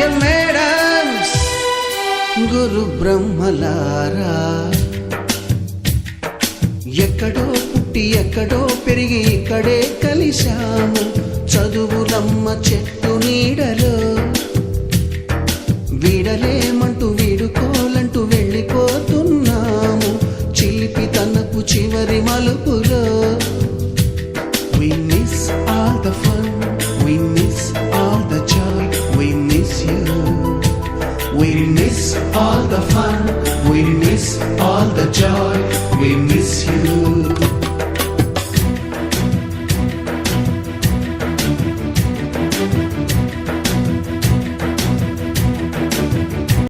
Dear madams, గురు బ్రహ్మలారా, ఎక్కడో పుట్టి ఎక్కడో పెరిగి ఇక్కడే కలిశాము చదువులమ్మ చెట్టు నీడలో. వీడలేమంటూ వీడుకోలంటూ వెళ్ళిపోతున్నాము చిలిపి తనపు చివరి మలుపులో. We miss all the fun, we miss all the joy, we miss you. We miss all the fun, we miss all the joy, we miss you.